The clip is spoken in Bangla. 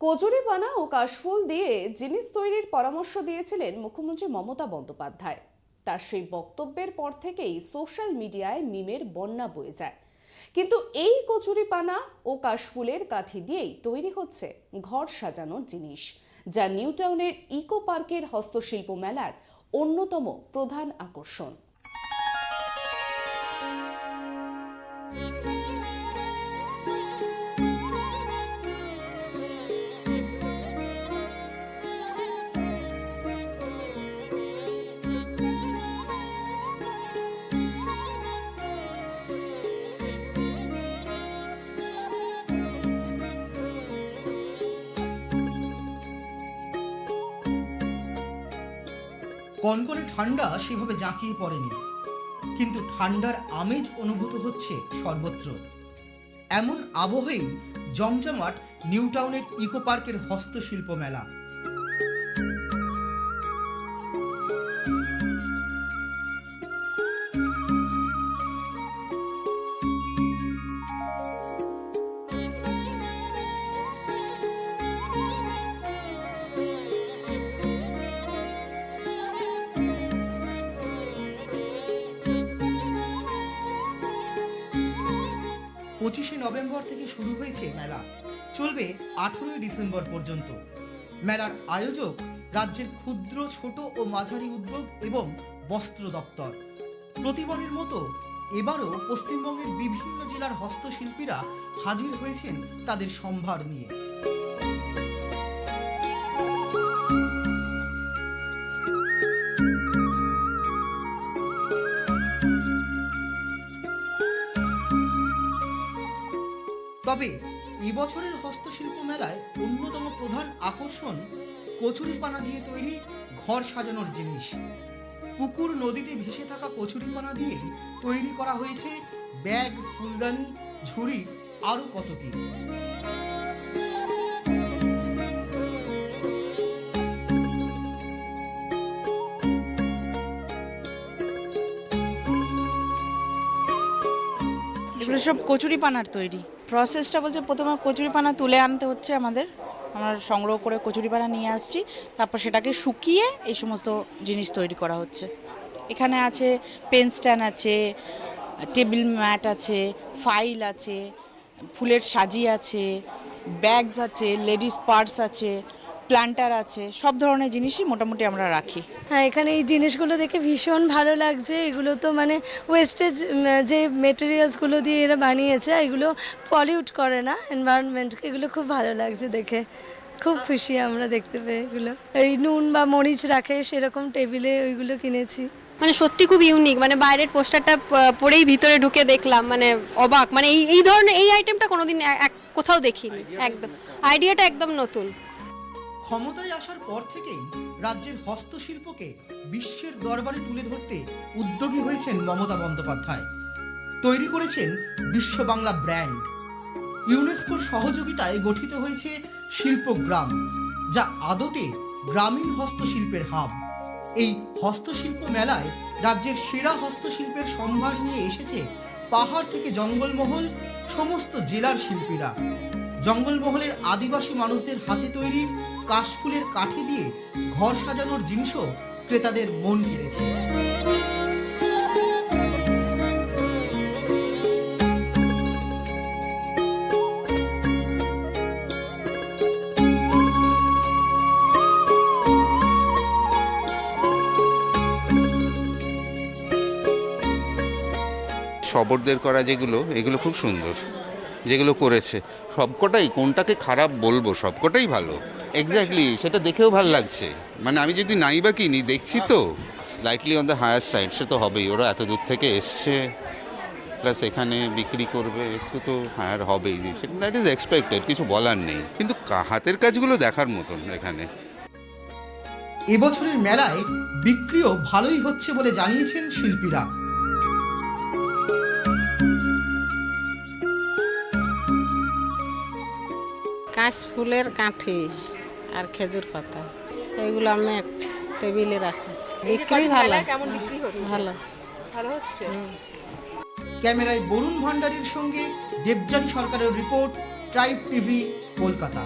কচুরিপানা ও কাশফুল দিয়ে জিনিস তৈরির পরামর্শ দিয়েছিলেন মুখ্যমন্ত্রী মমতা বন্দ্যোপাধ্যায়। তার সেই বক্তব্যের পর থেকেই সোশ্যাল মিডিয়ায় মিমের বন্যা বয়ে যায়। কিন্তু এই কচুরিপানা ও কাশফুলের কাঠি দিয়েই তৈরি হচ্ছে ঘর সাজানোর জিনিস, যা নিউ টাউনের ইকো পার্কের হস্তশিল্প মেলার অন্যতম প্রধান আকর্ষণ। কনকনে ঠান্ডা সেভাবে জাঁকিয়ে পড়েনি, কিন্তু ঠান্ডার আমেজ অনুভূত হচ্ছে সর্বত্র। এমন আবহেই জমজমাট নিউ টাউনের ইকো পার্কের হস্তশিল্প মেলা। নভেম্বর থেকে শুরু হয়েছে মেলা, চলবে 18 ডিসেম্বর পর্যন্ত। মেলার আয়োজক রাজ্যের ক্ষুদ্র, ছোট ও মাঝারি উদ্যোগ এবং বস্ত্র দপ্তর। প্রতিবারের মতো এবারও পশ্চিমবঙ্গের বিভিন্ন জেলার হস্তশিল্পীরা হাজির হয়েছেন তাদের সম্ভার নিয়ে। তবে এবছরের হস্তশিল্প মেলায় অন্যতম প্রধান আকর্ষণ কচুরিপানা দিয়ে তৈরি ঘর সাজানোর জিনিস। পুকুর, নদীতে ভেসে থাকা কচুরিপানা দিয়েই তৈরি করা হয়েছে ব্যাগ, ফুলদানি, ঝুড়ি, আরও কত কি। এগুলো সব কচুরিপানার তৈরি। প্রসেসটা বলছে প্রথমে কচুরিপানা তুলে আনতে হচ্ছে আমরা সংগ্রহ করে কচুরিপানা নিয়ে আসছি, তারপর সেটাকে শুকিয়ে এই সমস্ত জিনিস তৈরি করা হচ্ছে। এখানে আছে পেন স্ট্যান্ড আছে, টেবিল ম্যাট আছে, ফাইল আছে, ফুলের সাজি আছে, ব্যাগস আছে, লেডিস পার্স আছে, প্ল্যান্টার আছে, সব ধরনের জিনিসই মোটামুটি আমরা রাখি। হ্যাঁ, এখানে এই জিনিসগুলো দেখে ভীষণ ভালো লাগছে। এগুলো তো মানে ওয়েস্টেজ যে মেটেরিয়ালসগুলো দিয়ে এরা বানিয়েছে, এগুলো পলিউট করে না এনভায়রনমেন্টকে। এগুলো খুব ভালো লাগছে দেখে, খুব খুশি আমরা দেখতে পেয়ে। এগুলো এই নুন বা মরিচ রাখে সেরকম টেবিলে ওইগুলো কিনেছি। মানে সত্যি খুব ইউনিক, মানে বাইরের পোস্টারটা পরেই ভিতরে ঢুকে দেখলাম, মানে অবাক। মানে এই ধরনের এই আইটেমটা কোনোদিন কোথাও দেখিনি। একদম আইডিয়াটা একদম নতুন। ক্ষমতায় আসার পর থেকেই রাজ্যের হস্তশিল্পকে বিশ্বের দরবারে তুলে ধরতে উদ্যোগী হয়েছেন মমতা বন্দ্যোপাধ্যায়। তৈরি করেছেন বিশ্ব বাংলা ব্র্যান্ড। ইউনেস্কোর সহযোগিতায় গঠিত হয়েছে শিল্পগ্রাম, যা আদতে গ্রামীণ হস্তশিল্পের হাব। এই হস্তশিল্প মেলায় রাজ্যের সেরা হস্তশিল্পের সম্ভার নিয়ে এসেছে পাহাড় থেকে জঙ্গলমহল সমস্ত জেলার শিল্পীরা। জঙ্গলমহলের আদিবাসী মানুষদের হাতে তৈরি কাশফুলের কাঠি দিয়ে ঘর সাজানোর জিনিসও ক্রেতাদের মন কেড়েছে। শবরদের করা এগুলো খুব সুন্দর, যেগুলো করেছে সবকটাই, কোনটাকে খারাপ বলবো, সবকটাই ভালো। এক্স্যাক্টলি, সেটা দেখেও ভালো লাগছে। মানে আমি যদি নাই বা কিনি, দেখছি তো slightly on the higher side, সে তো হবেই। ওরা এত দূর থেকে এসছে, প্লাস এখানে বিক্রি করবে, একটু তো হায়ার হবেই, দ্যাট ইজ এক্সপেক্টেড, কিছু বলার নেই। কিন্তু হাতের কাজগুলো দেখার মতন এখানে। এবছরের মেলায় বিক্রিও ভালোই হচ্ছে বলে জানিয়েছেন শিল্পীরা। কাশফুলের কাঠি আর খেজুর পাতা, এগুলো আমি টেবিলে রাখি। বিক্রি ভালো, ভালো ভালো হচ্ছে। ক্যামেরায় বরুণ ভান্ডারীর সঙ্গে দেবযানী সরকারের রিপোর্ট, ট্রাইব টিভি, কলকাতা।